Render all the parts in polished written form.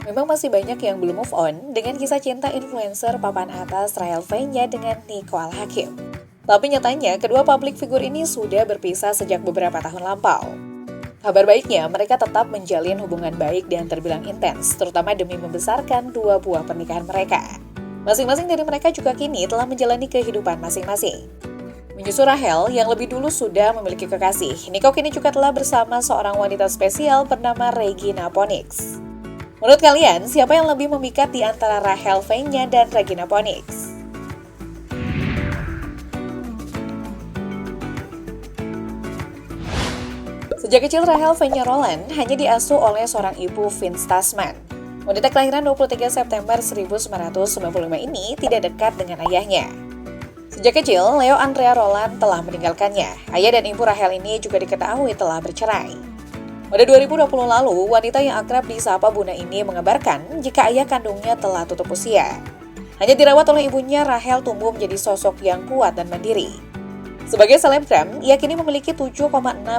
Memang masih banyak yang belum move on dengan kisah cinta influencer papan atas Rahel Fenya dengan Nico Al-Hakim. Tapi nyatanya, kedua publik figur ini sudah berpisah sejak beberapa tahun lampau. Kabar baiknya, mereka tetap menjalin hubungan baik dan terbilang intens, terutama demi membesarkan dua buah pernikahan mereka. Masing-masing dari mereka juga kini telah menjalani kehidupan masing-masing. Menyusul Rahel yang lebih dulu sudah memiliki kekasih, Nico kini juga telah bersama seorang wanita spesial bernama Regina Phoenix. Menurut kalian, siapa yang lebih memikat di antara Rahel Fenya dan Regina Phoenix? Sejak kecil Rahel Fenya Roland hanya diasuh oleh seorang ibu, Vince Tasman. Wanita kelahiran 23 September 1995 ini tidak dekat dengan ayahnya. Sejak kecil, Leo Andrea Roland telah meninggalkannya. Ayah dan ibu Rahel ini juga diketahui telah bercerai. Pada 2020 lalu, wanita yang akrab disapa Bunda ini mengabarkan jika ayah kandungnya telah tutup usia. Hanya dirawat oleh ibunya, Rahel tumbuh menjadi sosok yang kuat dan mandiri. Sebagai selebgram, ia kini memiliki 7,6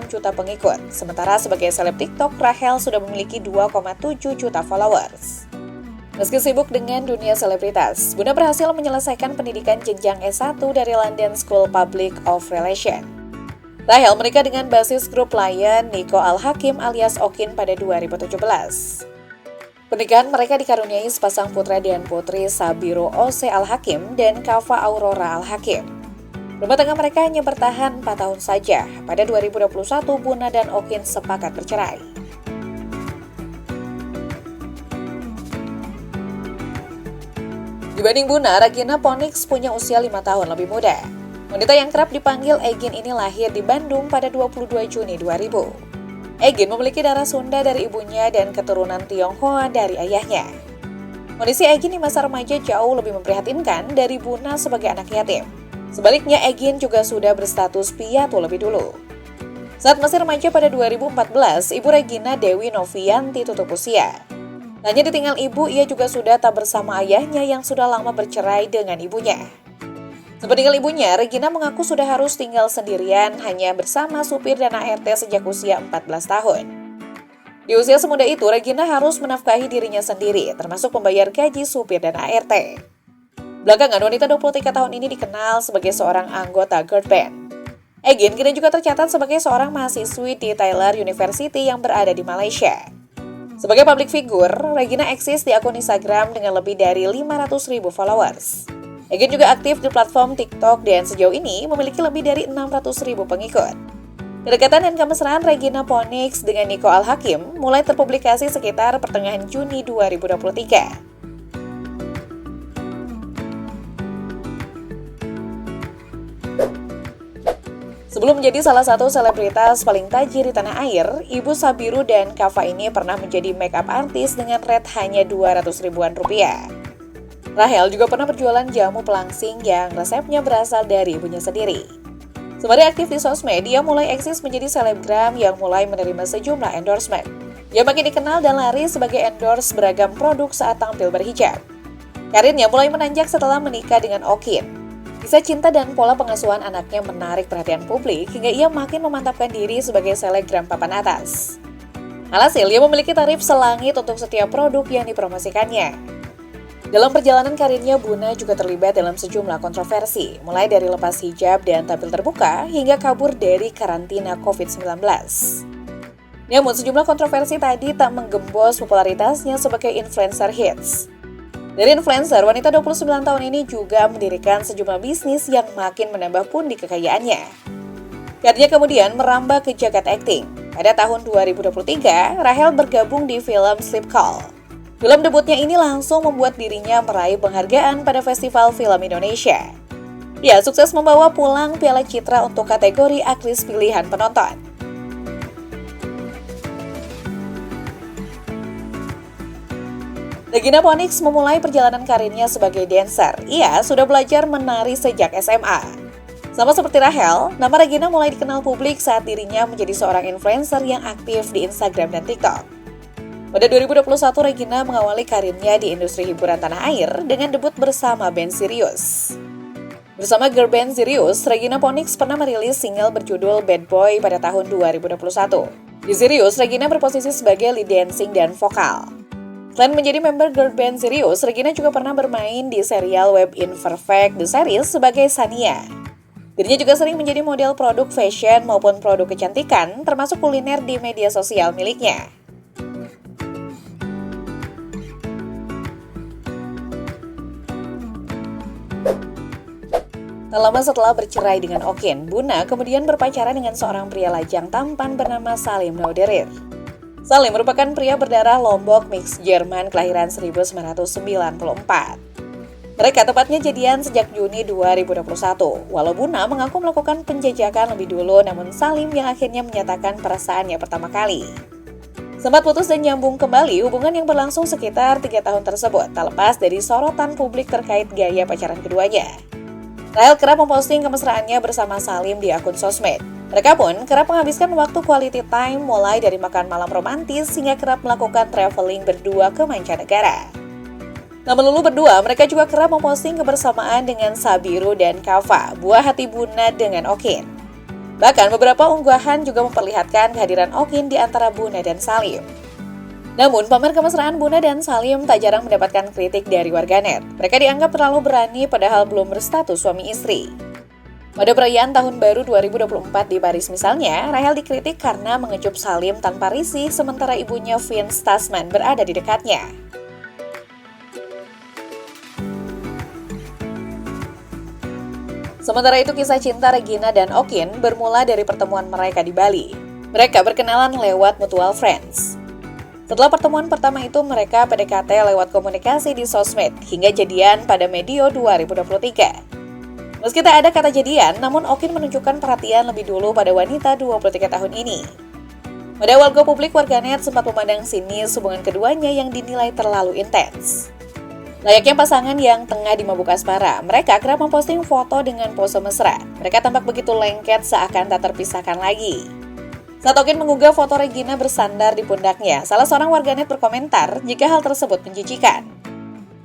juta pengikut. Sementara sebagai seleb TikTok, Rahel sudah memiliki 2,7 juta followers. Meski sibuk dengan dunia selebritas, Bunda berhasil menyelesaikan pendidikan jenjang S1 dari London School Public of Relations. Rahel menikah dengan basis grup Lion Nico Al-Hakim alias Okin pada 2017. Pernikahan mereka dikaruniai sepasang putra dan putri Sabiro Ose Al-Hakim dan Kava Aurora Al-Hakim. Rumah tangga mereka hanya bertahan 4 tahun saja. Pada 2021, Bunda dan Okin sepakat bercerai. Dibanding Bunda, Regina Phoenix punya usia 5 tahun lebih muda. Wanita yang kerap dipanggil Egin ini lahir di Bandung pada 22 Juni 2000. Egin memiliki darah Sunda dari ibunya dan keturunan Tionghoa dari ayahnya. Kondisi Egin di masa remaja jauh lebih memprihatinkan dari Bunda sebagai anak yatim. Sebaliknya, Egin juga sudah berstatus piatu lebih dulu. Saat masih remaja pada 2014, ibu Regina Dewi Novianti tutup usia. Hanya ditinggal ibu, ia juga sudah tak bersama ayahnya yang sudah lama bercerai dengan ibunya. Sepeninggal ibunya, Regina mengaku sudah harus tinggal sendirian hanya bersama supir dan ART sejak usia 14 tahun. Di usia semuda itu, Regina harus menafkahi dirinya sendiri, termasuk membayar gaji supir dan ART. Belakangan, wanita 23 tahun ini dikenal sebagai seorang anggota girl band. Egin kini juga tercatat sebagai seorang mahasiswi di Taylor University yang berada di Malaysia. Sebagai public figure, Regina eksis di akun Instagram dengan lebih dari 500.000 followers. Egin juga aktif di platform TikTok dan sejauh ini memiliki lebih dari 600.000 pengikut. Kedekatan dan kemesraan Regina Phoenix dengan Nico Al-Hakim mulai terpublikasi sekitar pertengahan Juni 2023. Sebelum menjadi salah satu selebritas paling tajir di tanah air, Ibu Sabiru dan Kava ini pernah menjadi make-up artis dengan rate hanya 200 ribuan rupiah. Rahel juga pernah berjualan jamu pelangsing yang resepnya berasal dari ibunya sendiri. Sembari aktif di sosmed, dia mulai eksis menjadi selebgram yang mulai menerima sejumlah endorsement. Dia makin dikenal dan laris sebagai endorse beragam produk saat tampil berhijab. Karirnya mulai menanjak setelah menikah dengan Okin. Kisah cinta dan pola pengasuhan anaknya menarik perhatian publik hingga ia makin memantapkan diri sebagai selebgram papan atas. Alhasil, ia memiliki tarif selangit untuk setiap produk yang dipromosikannya. Dalam perjalanan karirnya, Bunda juga terlibat dalam sejumlah kontroversi, mulai dari lepas hijab dan tampil terbuka hingga kabur dari karantina COVID-19. Namun, sejumlah kontroversi tadi tak menggembos popularitasnya sebagai influencer hits. Dari influencer, wanita 29 tahun ini juga mendirikan sejumlah bisnis yang makin menambah pundi kekayaannya. Karirnya kemudian merambah ke jagat akting. Pada tahun 2023, Rahel bergabung di film Sleep Call. Film debutnya ini langsung membuat dirinya meraih penghargaan pada Festival Film Indonesia. Ia sukses membawa pulang Piala Citra untuk kategori aktris pilihan penonton. Regina Phoenix memulai perjalanan karirnya sebagai dancer. Ia sudah belajar menari sejak SMA. Sama seperti Rahel, nama Regina mulai dikenal publik saat dirinya menjadi seorang influencer yang aktif di Instagram dan TikTok. Pada 2021, Regina mengawali karirnya di industri hiburan tanah air dengan debut bersama band Sirius. Bersama girl band Sirius, Regina Phoenix pernah merilis single berjudul Bad Boy pada tahun 2021. Di Sirius, Regina berposisi sebagai lead dancing dan vokal. Selain menjadi member girl band Sirius, Regina juga pernah bermain di serial web Imperfect The Series sebagai Sania. Dirinya juga sering menjadi model produk fashion maupun produk kecantikan, termasuk kuliner di media sosial miliknya. Tak lama setelah bercerai dengan Okin, Buna kemudian berpacaran dengan seorang pria lajang tampan bernama Salim Nauderir. Salim merupakan pria berdarah Lombok mix Jerman kelahiran 1994. Mereka tepatnya jadian sejak Juni 2021. Walau Buna mengaku melakukan penjajakan lebih dulu, namun Salim yang akhirnya menyatakan perasaannya pertama kali. Sempat putus dan nyambung kembali, hubungan yang berlangsung sekitar 3 tahun tersebut tak lepas dari sorotan publik terkait gaya pacaran keduanya. Rahel kerap memposting kemesraannya bersama Salim di akun sosmed. Mereka pun kerap menghabiskan waktu quality time mulai dari makan malam romantis hingga kerap melakukan traveling berdua ke mancanegara. Nah, melulu berdua, mereka juga kerap memposting kebersamaan dengan Sabiru dan Kava, buah hati Buna dengan Okin. Bahkan beberapa unggahan juga memperlihatkan kehadiran Okin di antara Buna dan Salim. Namun, pamer kemesraan Buna dan Salim tak jarang mendapatkan kritik dari warganet. Mereka dianggap terlalu berani padahal belum berstatus suami istri. Pada perayaan Tahun Baru 2024 di Paris misalnya, Rahel dikritik karena mengecup Salim tanpa risih sementara ibunya Vince Tasman berada di dekatnya. Sementara itu kisah cinta Regina dan Okin bermula dari pertemuan mereka di Bali. Mereka berkenalan lewat mutual friends. Setelah pertemuan pertama itu mereka PDKT lewat komunikasi di sosmed hingga jadian pada medio 2023. Meski tak ada kata jadian, namun Okin menunjukkan perhatian lebih dulu pada wanita 23 tahun ini. Pada awal go publik, warganet sempat memandang sinis hubungan keduanya yang dinilai terlalu intens. Layaknya pasangan yang tengah dimabuk asmara, mereka kerap memposting foto dengan pose mesra. Mereka tampak begitu lengket seakan tak terpisahkan lagi. Saat Okin mengunggah foto Regina bersandar di pundaknya, salah seorang warganet berkomentar jika hal tersebut menjijikan.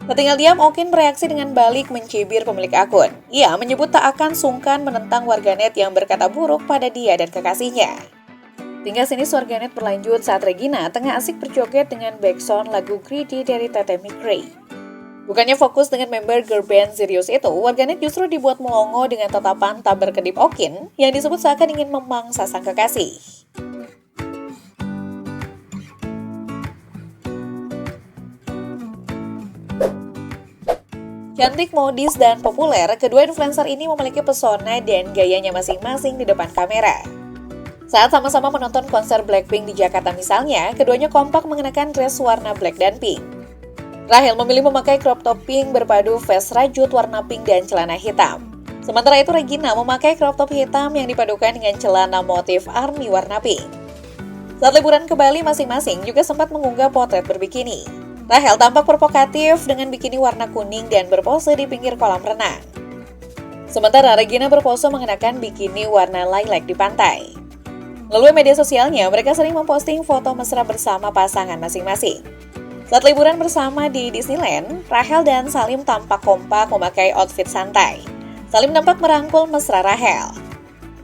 Setinggal diam, Okin bereaksi dengan balik mencibir pemilik akun. Ia menyebut tak akan sungkan menentang warganet yang berkata buruk pada dia dan kekasihnya. Hingga sinis warganet berlanjut saat Regina tengah asik berjoget dengan backsound lagu Greedy dari Tate McRae. Bukannya fokus dengan member girl band Sirius itu, warganet justru dibuat melongo dengan tatapan tak berkedip Okin yang disebut seakan ingin memangsa sang kekasih. Cantik, modis, dan populer, kedua influencer ini memiliki pesona dan gayanya masing-masing di depan kamera. Saat sama-sama menonton konser Blackpink di Jakarta misalnya, keduanya kompak mengenakan dress warna black dan pink. Rahel memilih memakai crop top pink berpadu vest rajut warna pink dan celana hitam. Sementara itu Regina memakai crop top hitam yang dipadukan dengan celana motif army warna pink. Saat liburan ke Bali masing-masing juga sempat mengunggah potret berbikini. Rahel tampak provokatif dengan bikini warna kuning dan berpose di pinggir kolam renang. Sementara Regina berpose mengenakan bikini warna lilac di pantai. Melalui media sosialnya, mereka sering memposting foto mesra bersama pasangan masing-masing. Saat liburan bersama di Disneyland, Rahel dan Salim tampak kompak memakai outfit santai. Salim tampak merangkul mesra Rahel.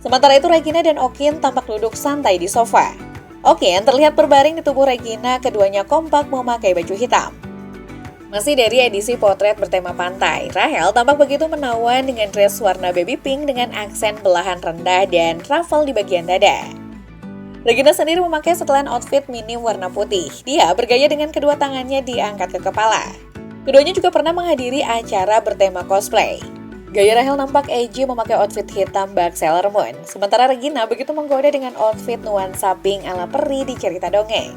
Sementara itu Regina dan Okin tampak duduk santai di sofa. Okin terlihat berbaring di tubuh Regina, keduanya kompak memakai baju hitam. Masih dari edisi potret bertema pantai, Rahel tampak begitu menawan dengan dress warna baby pink dengan aksen belahan rendah dan ruffle di bagian dada. Regina sendiri memakai setelan outfit minim warna putih. Dia bergaya dengan kedua tangannya diangkat ke kepala. Keduanya juga pernah menghadiri acara bertema cosplay. Gaya Rahel nampak edgy memakai outfit hitam bak Sailor Moon, sementara Regina begitu menggoda dengan outfit nuansa pink ala peri di cerita dongeng.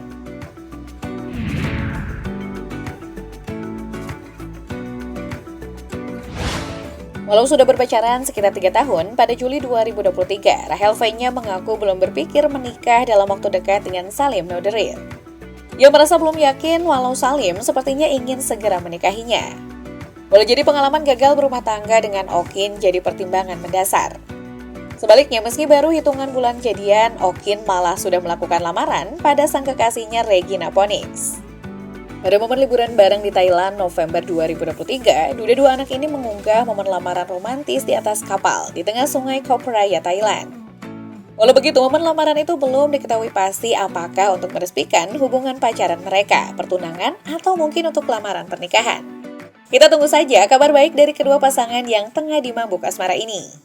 Walau sudah berpacaran sekitar 3 tahun, pada Juli 2023, Rahel V-nya mengaku belum berpikir menikah dalam waktu dekat dengan Salim Nauderir. Ia merasa belum yakin walau Salim sepertinya ingin segera menikahinya. Boleh jadi pengalaman gagal berumah tangga dengan Okin jadi pertimbangan mendasar. Sebaliknya, meski baru hitungan bulan jadian, Okin malah sudah melakukan lamaran pada sang kekasihnya Regina Phoenix. Pada momen liburan bareng di Thailand November 2023, dua anak ini mengunggah momen lamaran romantis di atas kapal di tengah sungai Koh Phraya, Thailand. Walau begitu, momen lamaran itu belum diketahui pasti apakah untuk meresmikan hubungan pacaran mereka, pertunangan, atau mungkin untuk lamaran pernikahan. Kita tunggu saja kabar baik dari kedua pasangan yang tengah dimabuk asmara ini.